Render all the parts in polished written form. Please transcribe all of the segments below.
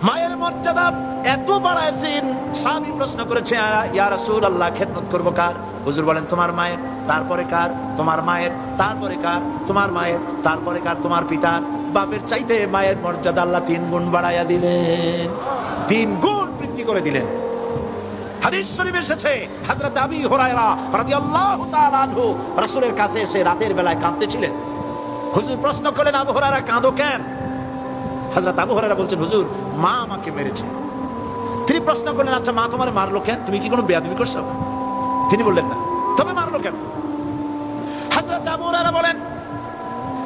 মায়ের মর্যাদা এত বাড়াইছেন, সাহাবী প্রশ্ন করেছে ইয়া রাসূলুল্লাহ খেদমত করব কার? হুজুর বলেন তোমার মায়ের, তারপরে কার? তোমার মায়ের, তারপরে কার? তোমার মায়ের, তারপরে কার? তোমার পিতার। বাপের চাইতে মায়ের মর্যাদা আল্লাহ 3 গুণ বাড়াইয়া দিলেন, 3 গুণ বৃদ্ধি করে দিলেন। হাদিস শরীফে এসেছে হযরত আবী হুরায়রা রাদিয়াল্লাহু তাআলা আনহু রাসূলের কাছে এসে রাতের বেলায় কাঁদতেছিলেন। হুজুর প্রশ্ন করলেন, আবু হুরায়রা কাঁদো কেন? হযরত আবু হুরায়রা বলছেন, হুজুর মা আমাকে মেরেছে। তিনি প্রশ্ন করলেন, আচ্ছা মা তোমারে মারলো কেন? তুমি কি কোনো বেয়াদবি করছো? তিনি বললেন না। তবে মারলো কেন? হযরত আবু হুরায়রা বলেন,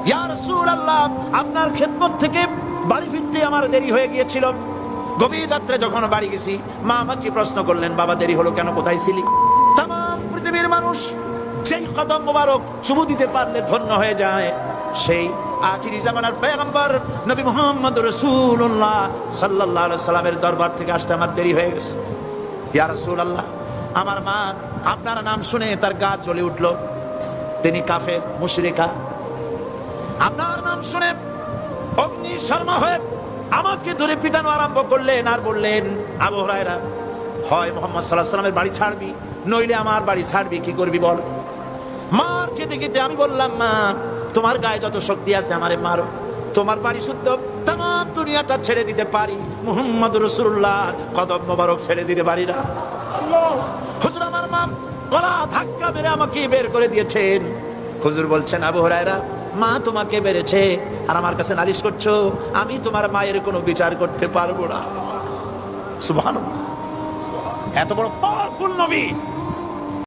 ইয়া রাসূলুল্লাহ আপনার খেদমত থেকে বাড়ি ফিরতে আমার দেরি হয়ে গিয়েছিল। গভীর রাত্রে যখন বাড়ি গেছি, মা আমাকে প্রশ্ন করলেন, বাবা দেরি হলো কেন, কোথায় ছিলি? তামাম পৃথিবীর মানুষ সেই কদম মোবারক চুমু দিতে পারলে ধন্য হয়ে যায়, সেই আখিরি জামানার পয়গম্বর নবী মুহাম্মদ রাসূলুল্লাহ সাল্লাল্লাহু আলাইহি সাল্লামের দরবার থেকে আসতে আমার দেরি হয়ে গেছে। ইয়া রাসূলুল্লাহ আমার মা আপনার নাম শুনে তার গা জ্বলে উঠলো। তিনি কাফের মুশরিকা। আপনার নাম শুনে অগ্নি শর্মা হয়ে আমাকে ধরে পিটানো আরম্ভ করলেন আর বললেন, আবু হুরায়রা হয় মুহাম্মদ সাল্লাল্লাহু আলাইহি সাল্লামের বাড়ি ছাড়বি, নইলে আমার বাড়ি ছাড়বি, কি করবি বল? মার খেতে খেতে আমি বললাম, মা তোমার গায়ে যত শক্তি আছে আমারে মারো, তোমার বাড়ি শুদ্ধ তামাম দুনিয়াটা ছেড়ে দিতে পারি, মুহাম্মদ রাসূলুল্লাহর কদম মোবারক ছেড়ে দিতে পারি না। হুজুর আমার মা গলা ধাক্কা মেরে আমাকে বের করে দিয়েছেন। হুজুর বলছেন, আবু হুরায়রা মা তোমাকে মেরেছে আর আমার কাছে নালিশ করছো, আমি তোমার মায়ের কোনো বিচার করতে পারবো না। সুবহানাল্লাহ, এত বড় পাওয়ারফুল নবী